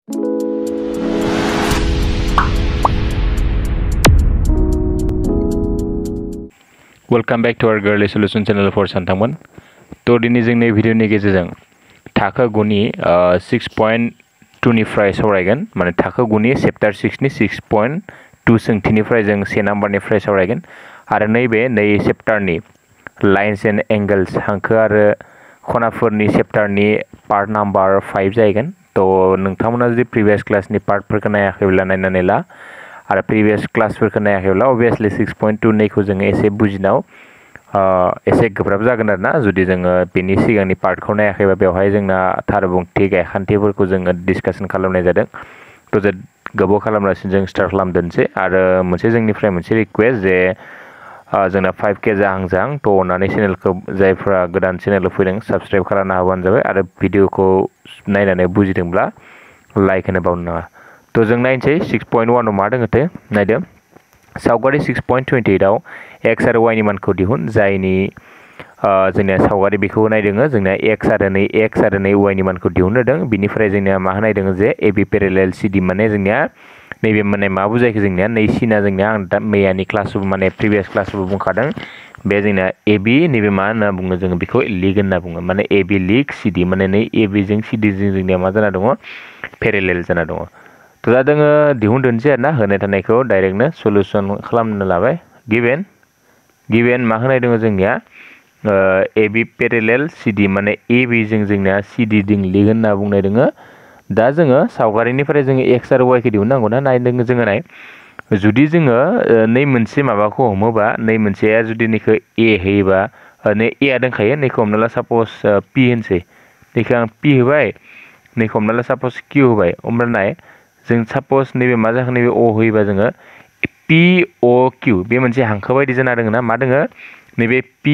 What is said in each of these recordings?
Welcome back to our Girly Solution channel for Santamon. तो दिनै जोंनि भिडिअनि गेजेरजों थाखो 9 नि 6.2 निफ्राय सावरायगोन माने थाखो 9 नि चैप्टार 6 नि 6.2 सोंथिनिफ्राय जों 1 नाम्बारनिफ्राय सावरायगोन आरो नैबे चैप्टारनि लाइन्स एन्ड एंगल्स हांखो आरो खनाफोरनि चैप्टारनि पार्ट नाम्बार 5 जागोन। तो नोंथांमोना जुदि प्रिभियास क्लासनि पार्टफोरखौ नायाखैब्ला नायनानै ला आरो प्रिभियास क्लासफोरखौ नायाखैब्ला अबियसलि 6.2 नैखौ जोङो एसे बुजिनाव एसे गोब्राब जागोन आरोना जुदि जोङो बेनि सिगांनि पार्टखौ नायाखैबा बेवहाय जोंना थारबुंथि गायखान्थिफोरखौ जोङो डिसकासन खालामनाय जादों। तो जे गोबाव खालामलासिनो जों स्टार्ट खालामदोंसै आरो मोनसे जोंनिफ्राय मोनसे रिक्वेस्ट जे जोंना 5K जाहां तो अननानै चेनेलखौ जायफ्रा गोदान चेनेलाव फैदों साबस्क्राइब खालामना होबानो जाबाय आरो भिडिअखौ नायनानै बुजिदोंब्ला लाइक होनो बावनो नाङा। तो जों नायनोसै 6.1 आव मा दङथो नायदो सावगारि 6.28 आव x आरो y नि मानखौ दिहुन जायनि जोंनिया सावगारि बेखौ नायदोङो जोंना x आरो नै y नि मानखौ दिहुननो होदों बिनिफ्राय जोंनिया मा होनायदों जे AB पेरेलेल CD माने जोंनिया नैबे माने मा बुजायखो जोंनिया नै सिना जोंनिया आं दा मैयानि क्लासआव माने प्रिभियास क्लासआव बुंखादों बे जोंना AB नैबे मा होनना बुङो जोङो बेखौ लिग होनना बुङो माने AB लिग CD माने नै AB जों CD जों जोंनिया मा जाना दङ पेरेलेल जाना दङ। तो दा जोङो दिहुनदोनसै आरोना होनाय थानायखौ डाइरेक्टनो सल्युशन खालामनो लाबाय गिभेन मा होनाय दङ जोंनिया AB पेरेलेल CD माने AB जों जोंनिया CD जों लिग होनना बुंनाय दङ। दा जोङो सावगारिनिफ्राय जोङो x आरो y खौ दिहुननांगौ ना नायदों जोङो नाय जुदि जोङो नै मोनसे माबाखौ हमोबा नै मोनसेया जुदि नैखौ A होयोबा नै A आ दंखायो नैखौ हमना ला सापस P होनसै नैखौ आं P होबाय नैखौ हमना ला सापस Q होबाय होमब्ला नाय जों सापस नैबे मा जाखो नैबे O होयोबा जोङो POQ बे मोनसे हांखो बायदि जाना दङ ना मा दङ नैबे P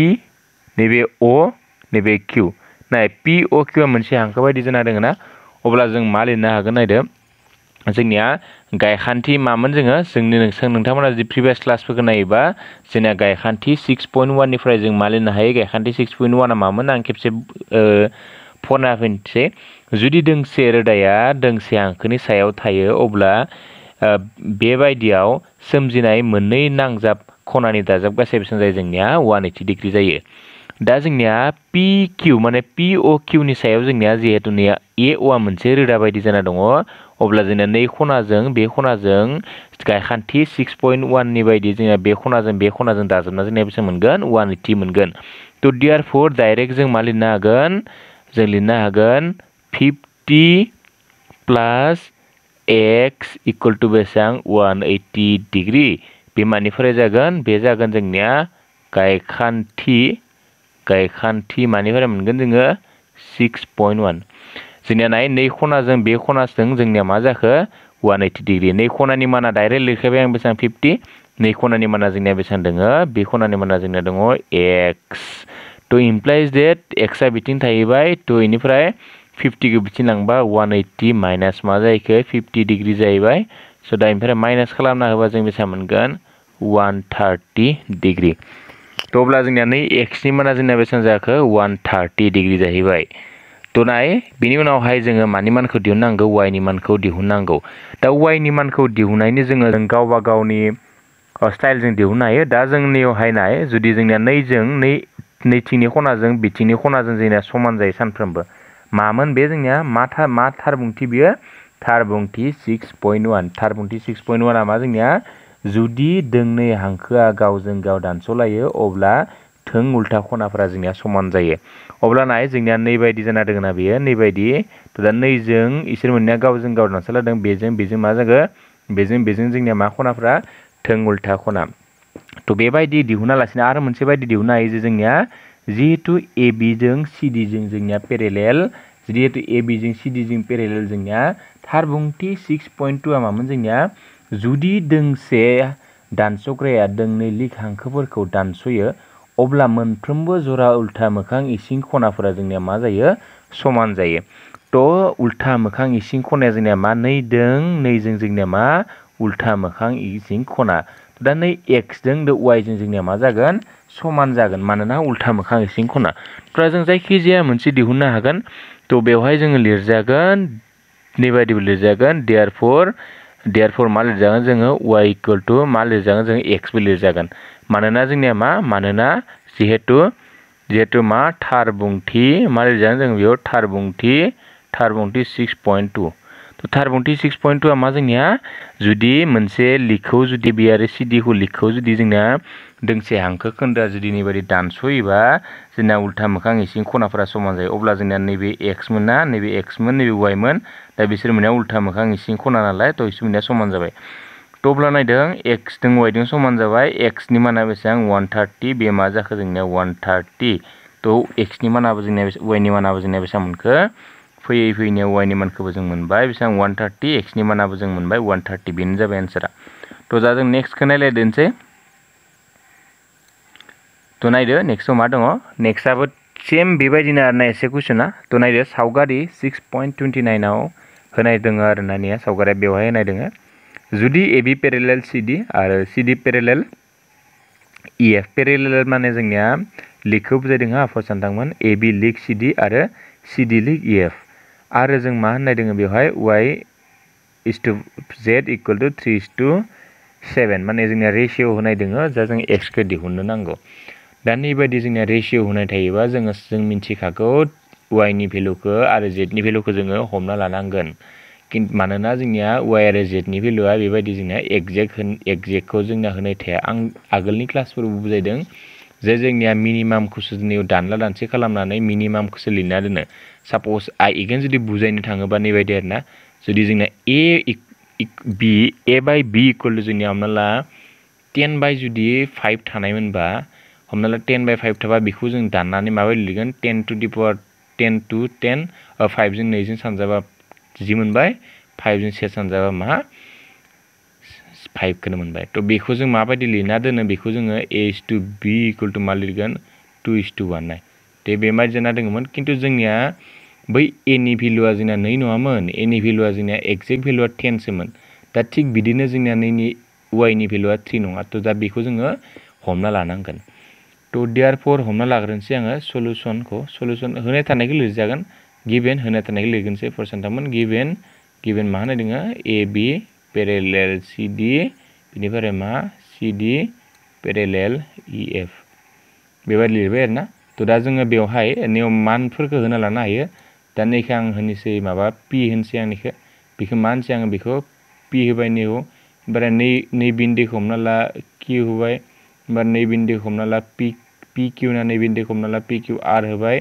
नैबे O नैबे Q नाय POQ आ मोनसे हांखो बायदि जाना दङ ना अब्ला जों मा लिरनो हागोन नायदो जोंनिया गायखान्थि मामोन जोङो नोंथांमोना जुदि प्रिभियास क्लासफोरखौ नायोबा जोंना गायखान्थि 6.1 निफ्राय जों मा लिरनो हायो गायखान्थि 6.1 आ मामोन आं खेबसे फरायना होनोसै जुदि दोंसे रोदाया दोंसे हांखोनि सायाव थायो अब्ला बेबायदियाव सोमजिनाय मोननै नांजाब खनानि दाजाब गासै बेसेबां जायो जोंनिया 180 डिग्री जायो। दा जोंनिया PQ माने POQ नि सायाव जोंनिया जिहेतु AO आ मोनसे रोदा बायदि जाना दङ अब्ला जोंना नै खनाजों बे खनाजों गायखान्थि 6.1 नि बायदि जोंना बे खनाजों दाजाबना जोंनिया बेसेबां मोनगोन 180 मोनगोन। तो देयरफोर डाइरेक्ट जों मा लिरनो हागोन जों लिरनो हागोन 50 प्लस x इक्वल टू बेसेबां 180 डिग्री बे मानिफ्राय जागोन बे जागोन जोंनिया गायखान्थि मानिफ्राय मोनगोन जोङो 6.1 जोंनिया नाय नै खनाजों बे खनाजों जोंनिया मा जाखो 180 डिग्री नै खनानि माना डाइरेक्ट लिरखाबाय आं बेसेबां 50 नै खनानि माना जोंनिया बेसेबां दङ बे खनानि माना जोंनिया दङ x तो इमप्लाइज दैट x आ बिथिं थाहैबाय तो इनिफ्राय 50 खौ बिथिं लांबा 180 माइनास मा जाहैखो 50 डिग्री जाहैबाय स' दा इनिफ्राय माइनास खालामना होबा जों बेसेबां मोनगोन 130 डिग्री। तो अब्ला जोंनिया नै x नि माना जोंनिया बेसेबां जाखो 130 डिग्री जाहैबाय। तो नाय बिनि उनावहाय जोङो मानि मानखौ दिहुननांगौ y नि मानखौ दिहुननांगौ। दा y नि मानखौ दिहुननायनि जोङो गावबा गावनि स्टाइलजों दिहुननो हायो। दा जोंनियावहाय नाय जुदि जोंनिया नैथिंनि खनाजों बिथिंनि खनाजों जोंनिया समान जायो सानफ्रोमबो मामोन बे जोंनिया मा थारबुंथि बियो थारबुंथि 6.1 थारबुंथि 6.1 आ मा जोंनिया जुदि दोंनै हांखोआ गावजों गाव दानस'लायो अब्ला थों उल्था खनाफोरा जोंनिया समान जायो। अब्ला नाय जोंनिया नै बायदि जाना दङ ना बेयो नै बायदि दा नैजों इसोर मोननैया गावजों गाव दानस'लादों बेजों मा जागोन बेजों जोंनिया मा खनाफ्रा थों उल्था खना। तो बेबायदि दिहुना लासिनो आरो मोनसे बायदि दिहुननो हायो जे जोंनिया जिहेतु AB जों CD जों जोंनिया पेरेलेल जिहेतु AB जों CD जों पेरेलेल जोंनिया थारबुंथि 6.2 आ मामोन जोंनिया जुदि दोंसे दानस'ग्राया दोंनै लिग हांखोफोरखौ दानस'यो अब्ला मोनफ्रोमबो जरा उल्था मोखां इसिं खनाफोरा जोंनिया मा जायो समान जायो। तो उल्था मोखां इसिं खनाया जोंनिया मा नैजों जोंनिया मा उल्था मोखां इसिं खना दा नै x जों y जों जोंनिया मा जागोन समान जागोन मानोना उल्था मोखां इसिं खना। दा जों जायखिजाया मोनसे दिहुननो हागोन। तो बेवहाय जोङो लिरजागोन नि बायदिबो लिरजागोन देयारफोर मा लिरजागोन जोङो y इक्वल टू मा लिरजागोन जोङो x बो लिरजागोन मानोना जोंनिया मानोना जिहेतु मा थार बुंथि मा लिरजागोन जों बेयाव थार बुंथि 6.2 तो थार बुंथि 6.2 आ मा जोंनिया जुदि मोनसे लिखौ जुदि बे आरो cd खौ लिखौ जुदि जोंना दोंसे हांखो खोन्दोआ जुदि नैबायदि दानसयोबा जोंना उल्था मोखां इसिं खनाफोरा समान जायो अब्ला जोंना नैबे x मोन ना नैबे x मोन नैबे y मोन दा बिसोर मोनना उल्था मोखां इसिं खना नालाय तो बिसोर मोनना समान जाबाय तो अब्ला नायदों x जों y जों समान जाबाय x नि माना बेसेबां 130 बे मा जाखो जोंनिया 130 तो x नि मानाबो जोंनिया y नि मानाबो जोंनिया बेसेबां मोनखो फैयै फैनायाव y नि मानखौबो जों मोनबाय बेसेबां 130 x नि मानाबो जों मोनबाय 130 बेनो जाबाय आन्सारा तो दा जों नेक्स्टखौ नायलायदोंसै तो नायदो नेक्स्टआव मा दङ नेक्स्टआबो सेम बेबायदिनो आरोना एसे कुइसना तो नायदो सावगारि 6.29 आव होनाय दङ आरोना निया सावगारिया बेवहाय होनाय दङ जुदि AB पेरेलेल CD आरो CD पेरेलेल EF पेरेलेल माने जोंनिया लिखौ बुजायदों हा फरसानथांमोन AB लिक CD आरो CD लिक EF आरो जों मा होननाय दङ बेवहाय y/z इक्वल टू 3:7 माने जोंनिया रेशियो होनाय दङ जा जों x खौ दिहुननो नांगौ दा नैबायदि जोंनिया रेशियो होनाय थायोबा जों मिन्थिखागौ y नि भेलुखौ आरो z नि भेलुखौ जोङो हमना लानांगोन मानोना जोंनिया y आरो z नि भेलुआ बेबायदि जोंनिया एक्जेक्टखौ जोंना होनाय थाया आं आगोलनि क्लासफोरावबो बुजायदों जे जोंनिया मिनिमामखौसो जोंनियाव दानला दानसे खालामनानै मिनिमामखौसो लिरना दोनो साप'ज एगेन जुदि बुजायनो थाङोबा नैबायदि आरोना जुदि जोंना a by b इक्वल जोंनिया हमना ला 10 by जुदि 5 थानायमोनबा हमना ला 10 by 5 थाबा बेखौ जों दाननानै माबायदि लिरगोन 10 to the power 10 to 10 5 जों 2 जों सानजाबा जि मोनबाय 5 जों 1 सानजाबा मा 5 खौनो मोनबाय तो बेखौ जों माबायदि लिरना दोनो बेखौ जोङो a/b इक्वल टू मा लिरगोन 2:1 नाय दे बेबायदि जाना दङमोन खिन्थु जोंनिया बै a नि भेलुआ जोंना 2 नङामोन a नि भेलुआ जोंनिया एक्जेक्ट भेलुआ 10 सोमोन दा थिग बिदिनो जोंनिया नैनि y नि भेलुआ 3 नङा तो दा बेखौ जोङो हमना लानांगोन तो देयारफोर हमना लाग्रोनोसै आङो सल्युसन होनाय थानायखौ लिरजागोन गिवन होनाय थानायखौ लिरगोनसै फरसानथामोन गिवन मा होनाय दोङो AB पेरेलेल CD बिनिफ्राय मा CD पेरेलेल EF बेबायदि लिरबाय आरोना तो दा जोङो बेवहाय नियम मानफोरखौ होना लानो हायो दा नैखौ आं होनोसै माबा p होनसै आं बेखौ मा होनसै आङो बेखौ p होबाय नैयाव ओमफ्राय नै बिन्दोखौ हमना ला q होबाय ओमफ्राय नै बिन्दोखौ हमना ला PQ ना नै बिन्दोखौ हमना ला PQR होबाय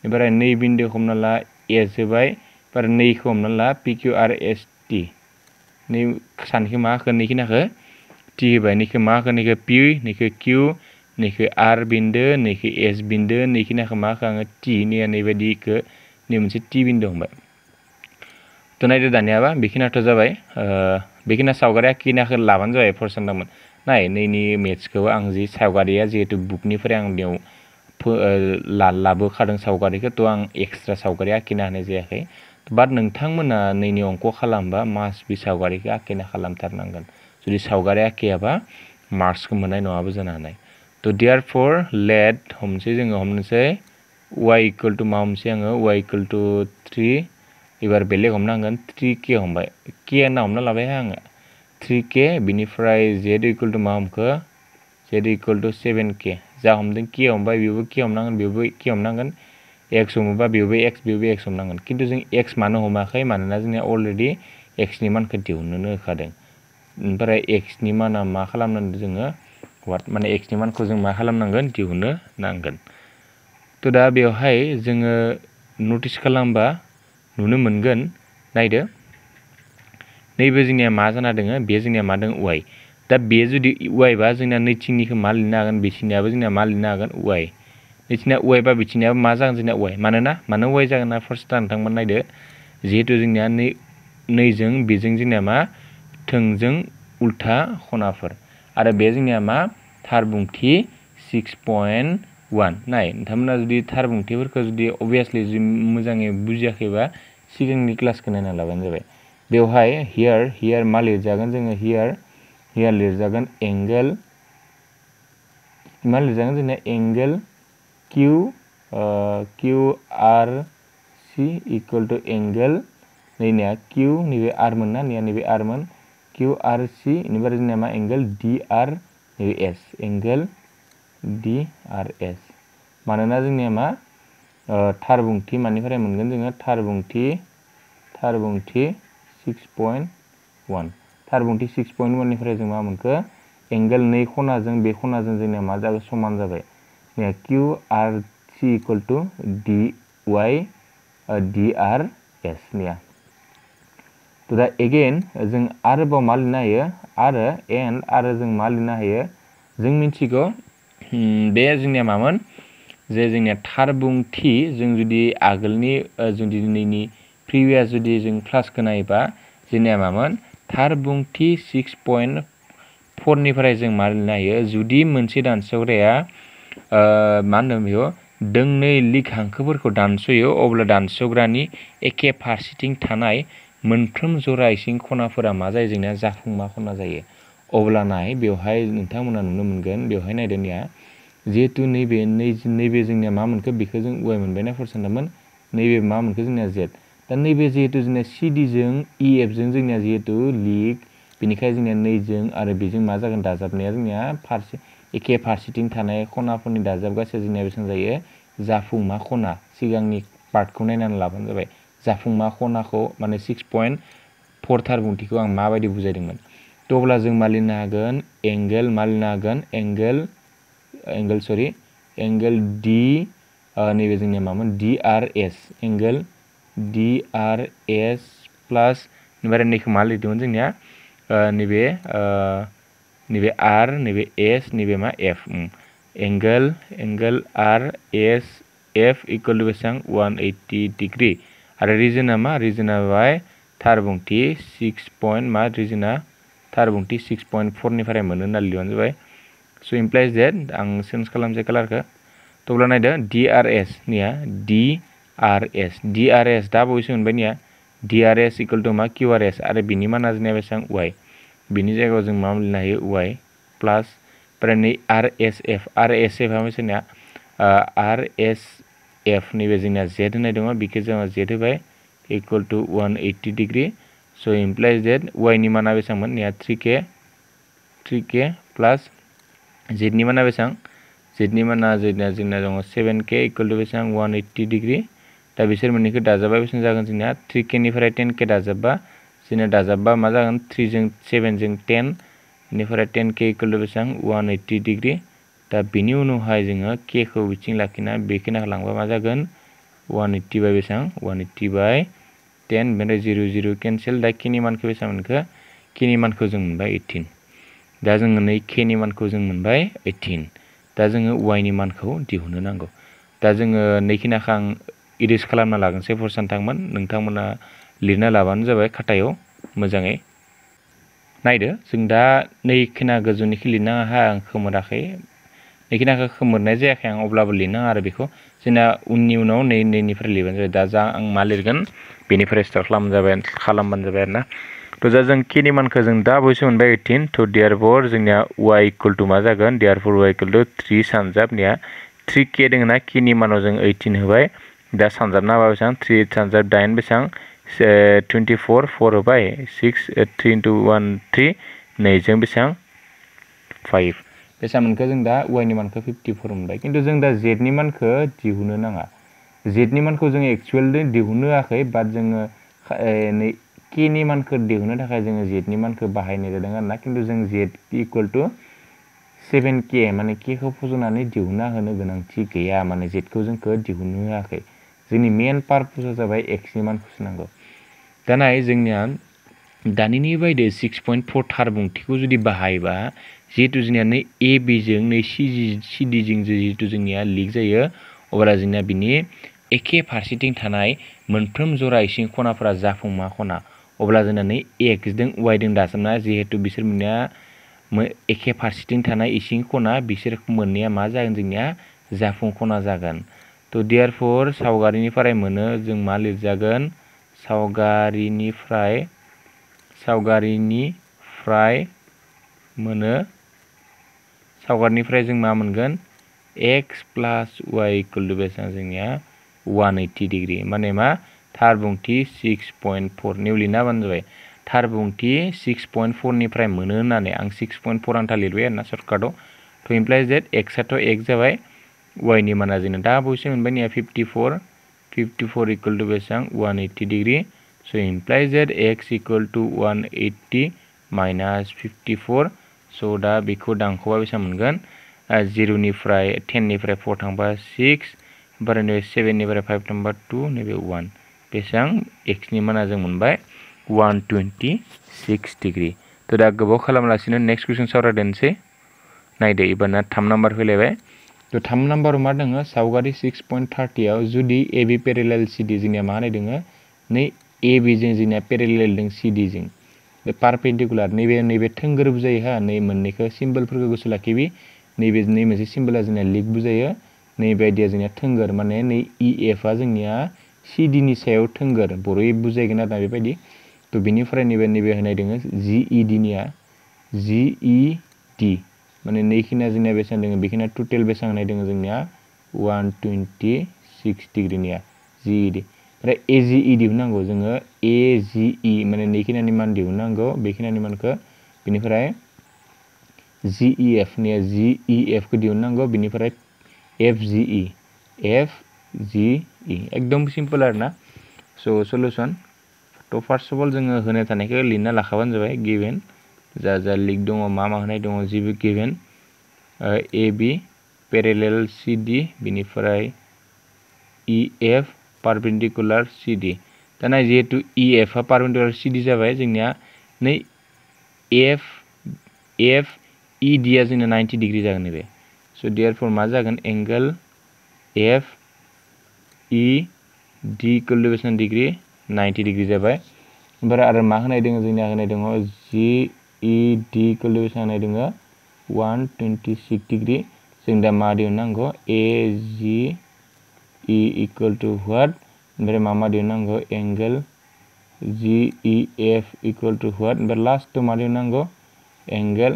ओमफ्राय नै बिन्दोखौ हमना ला S होबाय ओमफ्राय नैखौ हमना ला PQRST नै सानखौ मा होखो नैखिनाखौ T होबाय नैखौ मा होखो नैखौ P नैखौ Q नैखौ R बिन्दो नैखौ S बिन्दो नैखिनाखौ मा होखो आङो T नैया नैबायदिखौ नै मोनसे T बिन्दो हमबाय तो नायदो दानियाबा बेखिनाथ' जाबाय बेखिना सावगारि आखिनाखौ लाबानो जाबाय फरसानदामोन नाय नैनि मेथ्सखौ आं जि सावगारिया जिहेतु बुकनिफ्राय आं बेयाव लाबोखादों सावगारिखौ तो आं एक्सट्रा सावगारि आखिना होनाय जायाखै बाट नोंथांमोना नैनि अंक खालामबा मास बे सावगारिखौ आखिना खालामथारनांगोन जुदि सावगारि आखियाबा मार्क्सखौ मोननाय नङाबो जानो हानाय तो देयारफोर लेट हमसै जोङो हमनोसै y इक्वल टू मा हमसै आङो y इक्वल टू 3 एबार बेलेग हमनांगोन 3k हमबाय k होनना हमना लाबाय आङो 3k बिनिफ्राय z इक्वल टू मा हमखो z इक्वल टू 7k जा हमदों k हमबाय बेबो k हमनांगोन बेबो k हमनांगोन x हमोबा बेबो x हमनांगोन खिन्थु जों x मानो हमाखै मानोना जोंनिया अलरेडि x नि मानखौ दिहुननोनो होखादों ओमफ्राय x नि माना मा खालामनांगोन जोङो माने x नि मानखौ जों मा खालामनांगोन दिहुननो नांगोन तो दा बेवहाय जोङो नटिस खालामबा नुनो मोनगोन नायदो नैबे जोंनिया मा जाना दोङो बे जोंनिया मा दों y दा बे जुदि y बा जोंना नैथिंनिखौ मा लिरनो हागोन बिथिंनियाबो जोंनिया मा लिरनो हागोन y नैथिंनिया y बा बिथिंनियाबो मा जागोन जोंनिया y मानो y जागोन ना फार्स्ट नोंथांमोन नायदो जिहेतु जोंनिया नैजों बेजों जोंनिया मा थोंजों उल्था खनाफोर आरो बे जोंनिया मा थार बुंथि 6.1 नाय नोंथांमोना जुदि थार बुंथिफोरखौ जुदि अबियासलि मोजाङै बुजियाखैबा सिगांनि क्लासखौ नायना लाबानो जाबाय बेवहाय हियार मा लिरजागोन जोङो हियार लिरजागोन एंगेल मा लिरजागोन जोंना angle QRC equal to angle नैनिया Q नैबे R मोन ना नैबे R मोन QRC इनिफ्राय जोंनिया मा एंगल DR नैबे S एंगल DRS मानोना जोंनिया मा थार बुंथि मानिफ्राय मोनगोन जोङो थार बुंथि 6.1 थार बुंथि 6.1 निफ्राय जों मा मोनखो एंगल नै खनाजों बे खनाजों जोंनिया मा जाबाय समान जाबाय QRC equal to DY DRS निया तो दा अगेन जों आरोबाव मा लिरनो हायो आरो जों मा लिरनो हायो जों मिथिगौ बे जोंनिया मामोन जे जोंनिया थार बुंथि जों जुदि आगोलनि जुदि दिनैनि प्रिभियास जुदि जों क्लासखौ नायोबा जोंनिया मामोन थार बुंथि 6.4 निफ्राय जों मा लिरनो हायो जुदि मोनसे दानसग्राया मा होनो बेयो दोंनै लिक हांखोफोरखौ दानसयो अब्ला दानसग्रानि एखे फारसेथिं थानाय मोनफ्रोम जरा इसिं खनाफोरा मा जायो जोंना जाफुंमा खना जायो अब्ला नाय बेवहाय नोंथांमोना नुनो मोनगोन बेवहाय नायदोनिया जेहेतु नैबे जोंनिया मा मोनखो बेखौ जों y मोनबायना फर्स्ट सानदोंमोन नैबे मा मोनखो जोंनिया z दा नैबे जेहेतु जोंनिया CD जों EF जों जोंनिया जेहेतु लिक बेनिखायनो जोंनिया नैजों आरो बेजों मा जागोन दाजाबनाया जोंनिया फारसे एखे फारसेथिं थानाय खनाफोरनि दाजाब गासै जोंनिया बेसेबां जायो जाफुंमा खना सिगांनि पार्टखौ नायनानै लाबानो जाबाय जाफुंमा खनाखौ माने 6.4 थार बुंथिखौ आं माबायदि बुजायदोंमोन तो अब्ला जों मा लिरनो हागोन एंगल मा लिरनो हागोन एंगल D नैबे जोंनिया मामोन DRS एंगल DRS प्लस निबारे नैखौ मा लिरदोंमोन जोंनिया नैबे R नैबे S नैबे मा F angle RS F equal to बेसेबां 180 डिग्री आरो रिजना मा रिजना बाय थार बुंथि 6 पॉइंट मा रिजना थार बुंथि 6.4 निफ्राय मोनो होनना लिरबानो जाबाय सो इमप्लाइज दैट आं चेन्ज खालामसै कालारखौ तो अब्ला नायदो DRS निया DRS दा बयसो मोनबाय निया DRS इक्वल टू मा QRS आरो बिनि माना जोंनिया बेसेबां y बिनि जायगायाव जों मा लिरनो हायो y प्लस ओमफ्राय नै RSF आ बेसेनिया RSF नैबे जोंनिया z होननाय दङ बेखौ जोङो z होबाय equal to 180 degree so इमप्लाइज that y नि माना बेसेबांमोन निया 3k प्लस z नि माना बेसेबां z नि माना जोंनिया दङ 7k इक्वल टू बेसेबां 180 डिग्री दा बिसोर मोननैखौ दाजाबा बेसेबां जागोन जोंनिया 3k निफ्राय 10k दाजाबा जोंनिया दाजाबा मा जागोन 3 जों 7 जों 10 बेनिफ्राय 10k इक्वल टू बेसेबां 180 डिग्री दा बिनि उनावहाय जोङो k खौ बिथिं लाखिना बेखिना लांबा मा जागोन 180 बाय बेसेबां 180 बाय 10 बेनिफ्राय 0 0 कैंसिल दा k नि मानखौ बेसेबां मोनखो k नि मानखौ जों मोनबाय 18 दा जोङो नै k नि मानखौ जों मोनबाय 18 दा जोङो y नि मानखौ दिहुननो नांगौ दा जोङो नैखिनाखौ आं इरेज खालामना लागोनसै फर सानथांमोन नोंथांमोना लिरना लाबानो जाबाय खातायाव मोजाङै नायदो जों दा नैखिना गोजौनिखौ लिरनाङा आं खोमोराखै नैखिनाखौ खोमोरनाय जायाखै आं अब्लाबो लिरनाङा आरो बेखौ जोंना उनाव नैनिफ्राय लिरबानो जाबाय दा जा आं मा लिरगोन बेनिफ्राय स्टार्ट खालामबानो जाबाय आरोना तो जा जों k नि मानखौ जों दा बयसो मोनबाय 18 तो देयरफोर जोंनिया y इक्वल टू मा जागोन देयरफोर y इक्वल टू 3 सानजाबनिया 3k दोङोना k नि मानाव जों 18 होबाय दा सानजाबना होबा बेसेबां 3 सानजाब 8 बेसेबां 24 4 होबाय 6 3 into 1 3 नैजों बेसेबां 5 बेसेबां मोनखो जों दा y नि मानखौ 54 मोनबाय किन्तु जों दा z नि मानखौ दिहुननो नाङा z नि मानखौ जों एक्चुअली दिहुननो हायाखै बाट जोङो नै k नि मानखौ दिहुननो थाखाय जोङो z नि मानखौ बाहायनाय जादों आरोना किन्तु जों z इक्वल टू 7k माने k खौ फज'नानै दिहुनना होनो गोनांथि गैया माने z खौ जोंखौ दिहुननो होआखै जोंनि मेन पारपसआ जाबाय x नि मानखौसो नांगौ दा नाय जोंनिया दानिनि बायदि 6.4 थार बुंथिखौ जुदि बाहायबा जिहेतु जोंनिया नै AB जों नै CD जों जिहेतु जोंनिया लिक जायो अब्ला जोंनिया बिनि एखे फारसेथिं थानाय मोनफ्रोम जरा इसिं खनाफोरा जाफुंमा खना अब्ला जोंना नै x जों y जों दाजाबना जिहेतु बिसोर मोननैया एखे फारसेथिं थानाय इसिं खना बिसोर मोननैया मा जागोन जोंनिया जाफुं खना जागोन तो देयरफोर सावगारिनिफ्राय मोनो जों मा लिरजागोन सावगारिनिफ्राय मोनो सावगारिनिफ्राय जों मा मोनगोन x plus y equal to बेसेबां जोंनिया 180 डिग्री माने मा थार बुंथि 6.4 निउ लिरना होबानो जाबाय थार बुंथि 6.4 निफ्राय मोनो होननानै आं 6.4 आन्था लिरबाय आरोना सर्टकाटआव तो इमप्लाइज दैट x आथ' x जाबाय y नि माना जोंना दा बयसे मोनबाय निया 54 इक्वल टू बेसां 180 degree so implies that x equal to 180 minus 54 so दा बेखौ दांख'बा बेसां मोनगोन 0 निफ्राय 10 निफ्राय 4 थांबा 6 ओमफ्राय नैबे 7 निफ्राय 5 थांबा 2 नैबे 1 बेसां x नि माना जों मोनबाय 126 डिग्री तो दा गोबाव खालामालासिनो नेक्स्ट क्वेश्चन सावरायदोनसै नायदो एबारना 3 नाम्बार फैलायबाय तो 3 नाम्बाराव मा दङ सावगारि 6.30 आव जुदि AB पेरेलेल CD जोंनिया मा होनाय दङ नै AB जों जोंनिया पेरेलेल दं CD जों बे पारपेन्डिकुलार नैबे थोंगोर बुजायो हा नै मोननैखौ सिम्बलफोरखौ गोसो लाखिबि नैबे मोनसे सिम्बला जोंनिया लिग बुजायो नै बायदिया जोंनिया थोंगोर माने नै EF आ जोंनिया CD नि सायाव थोंगोर बर'यै बुजायगोन आरोना बेबायदि तो बिनिफ्राय नैबे होनाय दङ GED निया GED माने नैखिना जोंनिया बेसां दङ बेखिना टोटेल बेसां होनाय दङ जोंनिया 126 डिग्री निया GED ओमफ्राय AGE दिहुननांगौ जोङो AGE माने नैखिनानि मान दिहुननांगौ बेखिनानि मानखौ बिनिफ्राय GEF निया GEF खौ दिहुननांगौ बिनिफ्राय FGE एकदम सिम्पल आरोना सो सल्यूशन तो फार्स्ट अफ अल जोङो होनाय थानायखौ लिरना लाखाबानो जाबाय गिवन जा लिग दङ मा होनाय दङ जेबो गिवन AB पेरेलेल CD बिनिफ्राय EF परपेंडिकुलर CD दाना जेहेतु EF आ परपेंडिकुलर CD जाबाय जोंनिया नै FED आ जोंना 90 डिग्री जागोन नैबे सो देयरफॉर मा जागोन एंगल FED इक्वल टू बेसेबां डिग्री 90 डिग्री जाबाय ओमफ्राय आरो मा होनाय दङ जोंनिया होनाय दङ GED इक्वल टू बेसेबां होनाय दङ 126 डिग्री जों दा मा दिहुननांगौ AGE इक्वल टू व्हाट ओमफ्राय मा दिहुननांगौ angle GEF equal to what ओमफ्राय लास्ट मा दिहुननांगौ angle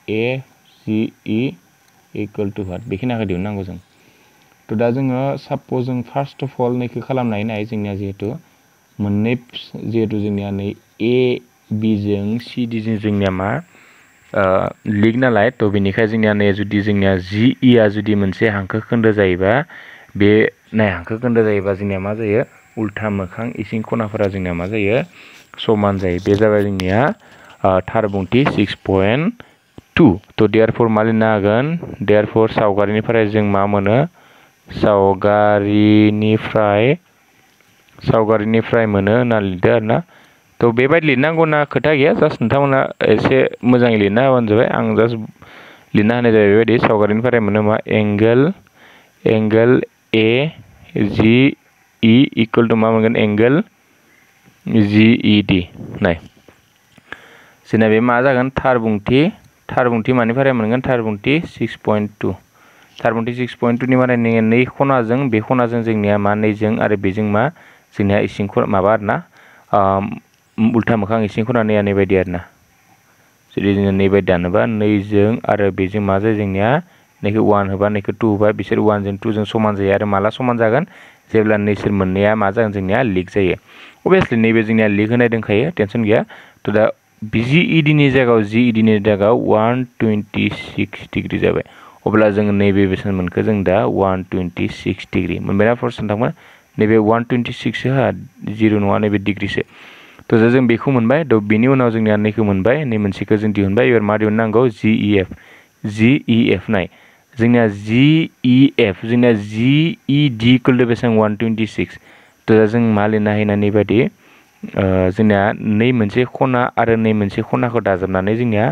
FGE equal to what बेखिनिखौ दिहुननांगौ जों तो दा जोङो सापोज जों फार्स्ट अफ अल नैखौ खालामनाय नाय जोंनिया जिहेतु मोननै जिहेतु जोंनिया नै AB जों CD जों जोंनिया मा लिग नालाय तो बेनिखाय जोंनिया नै जुदि जोंनिया GE आ जुदि मोनसे हांखो खोन्दो जायोबा बे नाय हांखो खोन्दो जायोबा जोंनिया मा जायो उल्था मोखां इसिं खनाफोरा जोंनिया मा जायो समान जायो बे जाबाय जोंनिया थार बुंथि 6.2 तो देयरफॉर मा लिरनो हागोन देयरफॉर सावगारिनिफ्राय जों मा मोनो सावगारिनिफ्राय मोनो होनना लिरदो आरोना तो बेबायदि लिरनांगौ ना खोथा गैया जास्ट नोंथांमोना एसे मोजाङै लिरना होबानो जाबाय आं जास्ट लिरना होनाय जाबाय बेबायदि सावगारिनिफ्राय मोनो मा एंगल AGE इक्वल टू मा मोनगोन एंगल GED नाय जोंना बे मा जागोन थार बुंथि मानिफ्राय मोनगोन थार बुंथि 6.2 थार बुंथि 6.2 नि माने नै खनाजों बे खनाजों जोंनिया मा नैजों आरो बेजों मा जोंनिया इसिं माबा आरोना उल्था मोखां इसिं खना नैया नै बायदि आरोना जुदि जोङो नै बायदि दानोबा नैजों आरो बेजों मा जायो जोंनिया नैखौ 1 होबा नैखौ 2 होबा बिसोर 1 जों 2 जों समान जायो आरो माला समान जागोन जेब्ला नैसोर मोननैया मा जागोन जोंनिया लिग जायो अबियसलि नैबे जोंनिया लिग होनाय दंखायो टेनसन गैया तो दा GED नि जायगायाव 126 डिग्री जाबाय अब्ला जों नैबे बेसेबां मोनखो जों दा 126 डिग्री मोनबायना फर्स्ट नोंथांमोन नैबे 126 हा 0 नङा नैबे डिग्रीसो तो जों बेखौ मोनबाय तो बिनि उनाव जोंनिया नैखौ मोनबाय नै मोनसेखौ जों दिहुनबाय एबार मा दिहुननांगौ GEF नाय जोंनिया GEF जोंनिया GED इक्वल टू बेसेबां 126 तो जों मा लिरनो हायो नै बायदि जोंनिया नै मोनसे खना आरो नै मोनसे खनाखौ दाजाबनानै जोंनिया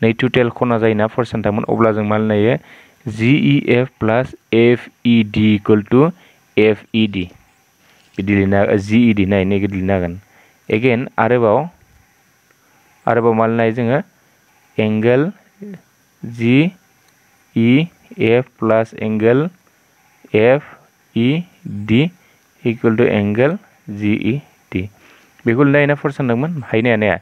नै टोटेल खना जायोना फर्स्ट नोंथांमोन अब्ला जों मा लिरनो हायो GEF plus FED equal to FED बिदि लिरनो GED नाय नैखौ लिरनो हागोन एगेन आरोबाव मा लिरनो हायो जोङो angle GEF plus angle FED equal to angle GED बेखौ लिरनो हायोना फर्स्ट सानदोंमोन हायनाया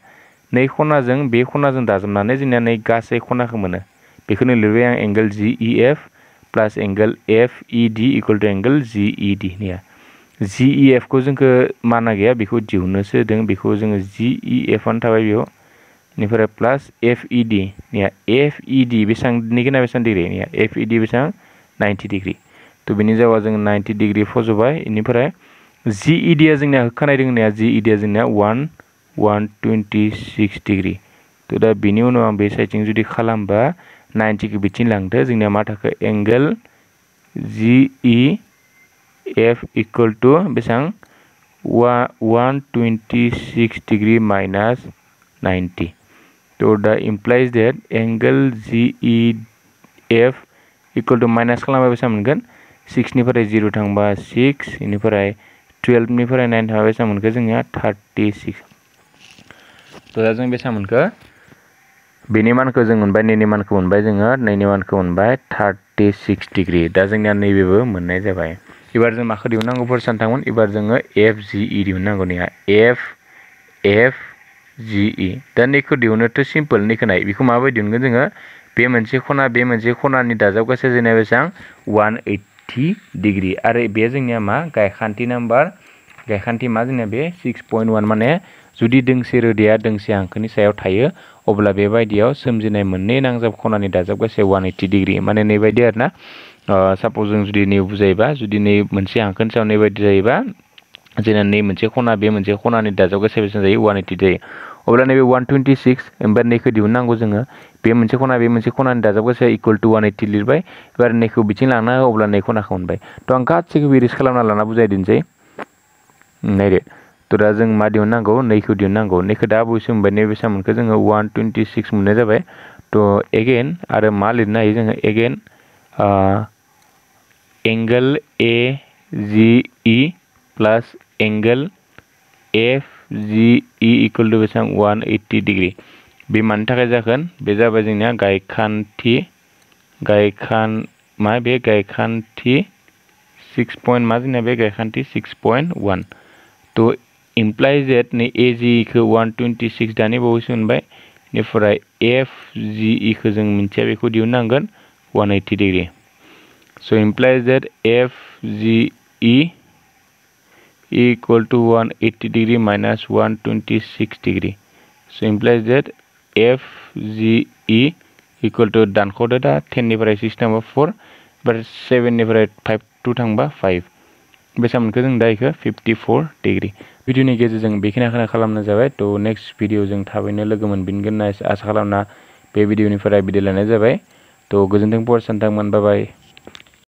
नै खनाजों बे खनाजों दाजाबनानै जोंनिया नै गासै खनाखौ मोनो बेखौनो लिरबाय आं angle GEF plus angle FED equal to angle GED निया GEF खौ जोंखो माना गैया बेखौ दिहुननोसो होदों बेखौ जोङो GEF आनो थाबाय बेयाव बेनिफ्राय प्लास FED निया FED बेसेबांनि गोना बेसेबां डिग्री निया FED बेसेबां 90 डिग्री तो बेनि जावा जों 90 डिग्री फजबाय बेनिफ्राय GED आ जोंना होखानाय दोंनाया GED आ जोंना 126 डिग्री तो दा बेनि उनाव आं बे साइडथिं जुदि खालामबा 90 खौ बिथिं लांदो जोंना मा थाखो एंगल GEF इक्वल टू बेसेबां 126 डिग्री माइनस 90 तो दा implies that angle GEF equal to minus खालामबा बेसेबां मोनगोन 6 निफ्राय 0 थांबा 6 इनिफ्राय 12 निफ्राय 9 थांबा बेसेबां मोनखो जोंनिया 36 तो दा जों बेसेबां मोनखो बेनि मानखौ जों मोनबाय नैनि मानखौ मोनबाय जोङो नैनि मानखौ मोनबाय 36 डिग्री दा जोंनिया नैबेबो मोननाय जाबाय एबार जों माखौ दिहुननांगौ फर सानथांमोन एबार जोङो FGE दिहुननांगौ निया FGE दा नैखौ दिहुननोथ' सिम्पल नैखौ नाय बेखौ माबायदि दिहुनगोन जोङो बे मोनसे खनानि दाजाबगासै जोंनिया बेसेबां 180 डिग्री आरो बे जोंनिया मा गायखान्थि नाम्बार गायखान्थि मा जोंनिया बे 6.1 माने जुदि दोंसे रोदाया दोंसे हांखोनि सायाव थायो अब्ला बेबायदियाव सोमजिनाय मोननै नांजाब खनानि दाजाबगासै 180 डिग्री माने नैबायदि आरोना सापोज जों जुदि नै बुजायोबा जुदि नै मोनसे हांखोनि सायाव नैबायदि जायोबा जोंना नै मोनसे खना बे मोनसे खनानि दाजाबगासै बेसेबां जायो 180 जायो अब्ला नैबे 126 ओमफ्राय नैखौ दिहुननांगौ जोङो बे मोनसे खनानि दाजाबगासै इक्वल टू 180 लिरबाय एबार नैखौ बिथिं लांना अब्ला नै खनाखौ मोनबाय तो आं गासैखौबो इरेज खालामना लाना बुजायदिनोसै नायदो तो दा जों मा दिहुननांगौ नैखौ दिहुननांगौ नैखौ दा बयसो मोनबाय नै बेसेबां मोनखो जोङो 126 मोननाय जाबाय तो एगेन आरो मा लिरनो हायो जोङो again angle AGE plus angle FGE equal to बेसेबां 180 डिग्री बे मानि थाखाय जागोन बे जाबाय जोंनिया गायखान्थि 6 पॉइंट मा जोंनिया बे गायखान्थि 6.1 तो implies that नै AGE खौ 126 दानि बावैसो मोनबाय बेनिफ्राय FGE खौ जों मिन्थिया बेखौ दिहुननांगोन 180 degree so implies that FGE equal to 180 degree minus 126 degree so implies that FGE equal to दानख'दो दा 10 निफ्राय 6 थांबा 4 but 7 निफ्राय 5 2 थांबा 5 बेसेबां मोनखो जों दा इखो 54 डिग्री भिडिअनि गेजेरजों बेखिनिखौनो खालामनाय जाबाय तो नेक्स्ट भिडिअ जों थाबैनो लोगो मोनफिनगोन होनना आसा खालामना बे भिडिअनिफ्राय बिदाय लानाय जाबाय तो गोजोन्थों फरायसा नोंथांमोन बाय बाय